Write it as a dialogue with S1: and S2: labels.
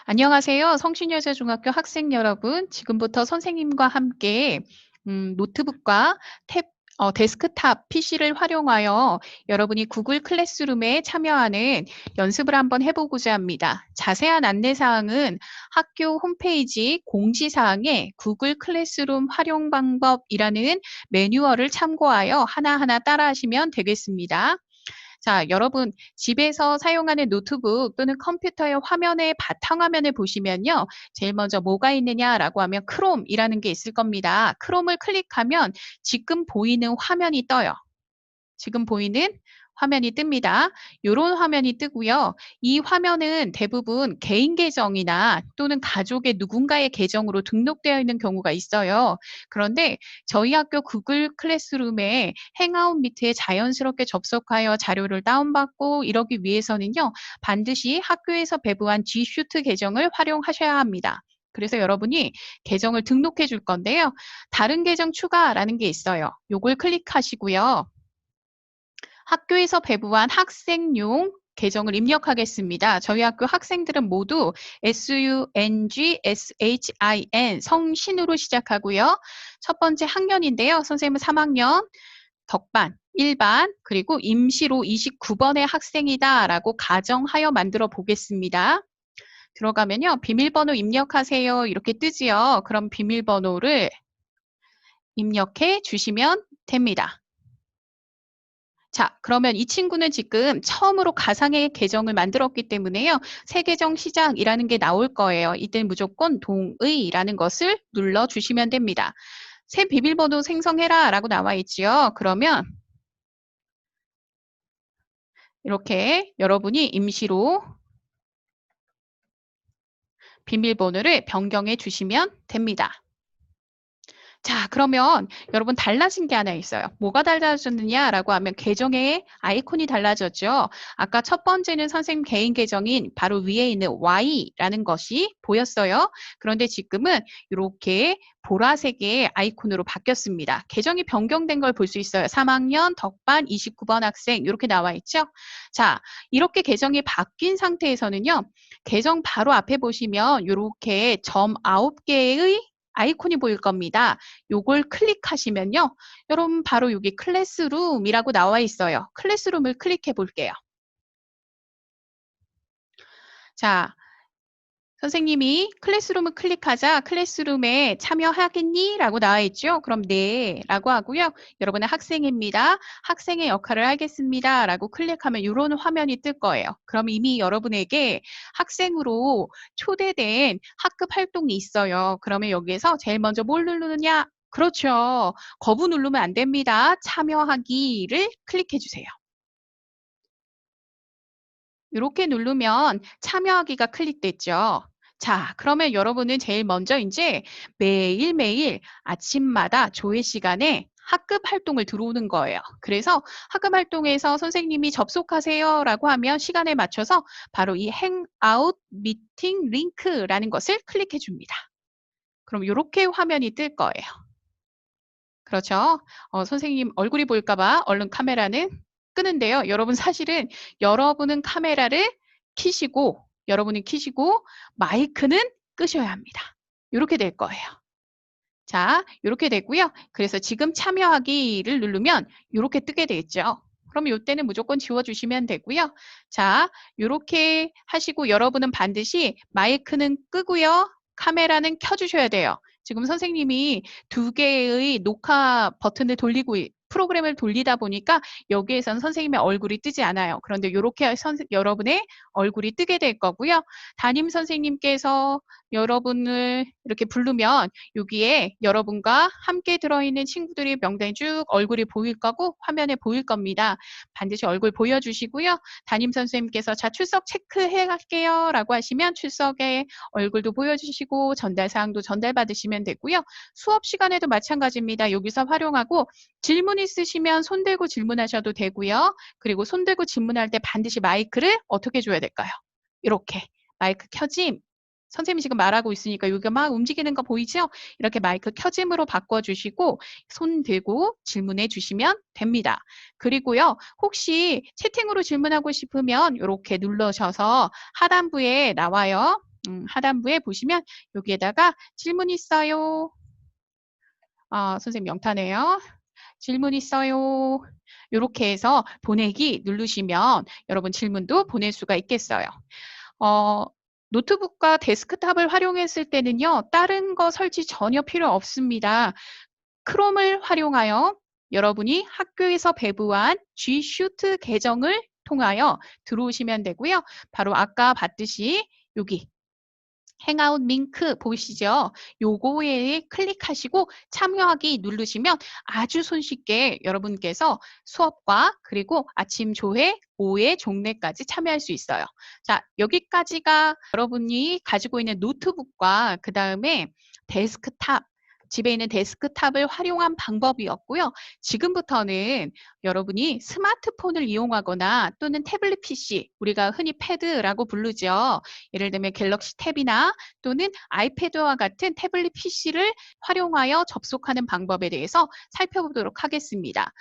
S1: 안녕하세요. 성신여자중학교 학생 여러분. 지금부터 선생님과 함께 노트북과 데스크탑 PC를 활용하여 여러분이 구글 클래스룸에 참여하는 연습을 한번 해보고자 합니다. 자세한 안내사항은 학교 홈페이지 공지사항에 구글 클래스룸 활용 방법이라는 매뉴얼을 참고하여 하나하나 따라하시면 되겠습니다. 자, 여러분 집에서 사용하는 노트북 또는 컴퓨터의 화면의 바탕화면을 보시면요. 제일 먼저 뭐가 있느냐라고 하면 크롬이라는 게 있을 겁니다. 크롬을 클릭하면 지금 보이는 화면이 떠요. 지금 보이는 화면이 뜹니다. 요런 화면이 뜨고요. 이 화면은 대부분 개인 계정이나 또는 가족의 누군가의 계정으로 등록되어 있는 경우가 있어요. 그런데 저희 학교 구글 클래스룸에 행아웃 미트에 자연스럽게 접속하여 자료를 다운받고 이러기 위해서는요. 반드시 학교에서 배부한 G슈트 계정을 활용하셔야 합니다. 그래서 여러분이 계정을 등록해 줄 건데요. 다른 계정 추가라는 게 있어요. 요걸 클릭하시고요. 학교에서 배부한 학생용 계정을 입력하겠습니다. 저희 학교 학생들은 모두 SUNGSHIN 성신으로 시작하고요. 첫 번째 학년인데요. 선생님은 3학년 덕반 1반 그리고 임시로 29번의 학생이다라고 가정하여 만들어 보겠습니다. 들어가면요. 비밀번호 입력하세요. 이렇게 뜨지요. 그럼 비밀번호를 입력해 주시면 됩니다. 자, 그러면 이 친구는 지금 처음으로 가상의 계정을 만들었기 때문에요. 새 계정 시작이라는 게 나올 거예요. 이때는 무조건 동의라는 것을 눌러주시면 됩니다. 새 비밀번호 생성해라 라고 나와 있지요. 그러면 이렇게 여러분이 임시로 비밀번호를 변경해 주시면 됩니다. 자, 그러면 여러분 달라진 게 하나 있어요. 뭐가 달라졌느냐라고 하면 계정의 아이콘이 달라졌죠. 아까 첫 번째는 선생님 개인 계정인 바로 위에 있는 Y라는 것이 보였어요. 그런데 지금은 이렇게 보라색의 아이콘으로 바뀌었습니다. 계정이 변경된 걸 볼 수 있어요. 3학년 덕반 29번 학생 이렇게 나와 있죠. 자, 이렇게 계정이 바뀐 상태에서는요. 계정 바로 앞에 보시면 이렇게 점 9개의 아이콘이 보일 겁니다. 요걸 클릭하시면요. 여러분 바로 여기 클래스룸이라고 나와 있어요. 클래스룸을 클릭해 볼게요. 자, 선생님이 클래스룸을 클릭하자 클래스룸에 참여하겠니? 라고 나와 있죠. 그럼 네 라고 하고요. 여러분은 학생입니다. 학생의 역할을 하겠습니다. 라고 클릭하면 이런 화면이 뜰 거예요. 그럼 이미 여러분에게 학생으로 초대된 학급 활동이 있어요. 그러면 여기에서 제일 먼저 뭘 누르느냐? 그렇죠. 거부 누르면 안 됩니다. 참여하기를 클릭해 주세요. 이렇게 누르면 참여하기가 클릭됐죠. 자, 그러면 여러분은 제일 먼저 이제 매일매일 아침마다 조회 시간에 학급 활동을 들어오는 거예요. 그래서 학급 활동에서 선생님이 접속하세요라고 하면 시간에 맞춰서 바로 이 행아웃 미팅 링크라는 것을 클릭해 줍니다. 그럼 이렇게 화면이 뜰 거예요. 그렇죠? 선생님 얼굴이 보일까 봐 얼른 카메라는 끄는데요. 여러분 사실은 여러분은 카메라를 켜시고 여러분이 켜시고 마이크는 끄셔야 합니다. 이렇게 될 거예요. 자, 이렇게 되고요. 그래서 지금 참여하기를 누르면 이렇게 뜨게 되겠죠. 그럼 이때는 무조건 지워주시면 되고요. 자, 이렇게 하시고 여러분은 반드시 마이크는 끄고요. 카메라는 켜주셔야 돼요. 지금 선생님이 두 개의 녹화 버튼을 돌리고 프로그램을 돌리다 보니까 여기에선 선생님의 얼굴이 뜨지 않아요. 그런데 이렇게 여러분의 얼굴이 뜨게 될 거고요. 담임 선생님께서 여러분을 이렇게 부르면 여기에 여러분과 함께 들어있는 친구들이 명단이 쭉 얼굴이 보일 거고 화면에 보일 겁니다. 반드시 얼굴 보여주시고요. 담임 선생님께서 자 출석 체크해 갈게요 라고 하시면 출석에 얼굴도 보여주시고 전달사항도 전달받으시면 되고요. 수업 시간에도 마찬가지입니다. 여기서 활용하고 질문 있으시면 손 들고 질문하셔도 되고요. 그리고 손 들고 질문할 때 반드시 마이크를 어떻게 줘야 될까요? 이렇게 마이크 켜짐. 선생님이 지금 말하고 있으니까 여기가 막 움직이는 거 보이죠? 이렇게 마이크 켜짐으로 바꿔주시고 손 들고 질문해 주시면 됩니다. 그리고요. 혹시 채팅으로 질문하고 싶으면 이렇게 눌러셔서 하단부에 나와요. 하단부에 보시면 여기에다가 질문 있어요. 선생님 명타네요. 질문 있어요. 이렇게 해서 보내기 누르시면 여러분 질문도 보낼 수가 있겠어요. 노트북과 데스크탑을 활용했을 때는요, 다른 거 설치 전혀 필요 없습니다. 크롬을 활용하여 여러분이 학교에서 배부한 G 슈트 계정을 통하여 들어오시면 되고요. 바로 아까 봤듯이 여기 행아웃 링크 보이시죠? 요거에 클릭하시고 참여하기 누르시면 아주 손쉽게 여러분께서 수업과 그리고 아침 조회, 오후에 종례까지 참여할 수 있어요. 자, 여기까지가 여러분이 가지고 있는 노트북과 그 다음에 데스크탑, 집에 있는 데스크탑을 활용한 방법이었고요. 지금부터는 여러분이 스마트폰을 이용하거나 또는 태블릿 PC, 우리가 흔히 패드라고 부르죠. 예를 들면 갤럭시 탭이나 또는 아이패드와 같은 태블릿 PC를 활용하여 접속하는 방법에 대해서 살펴보도록 하겠습니다.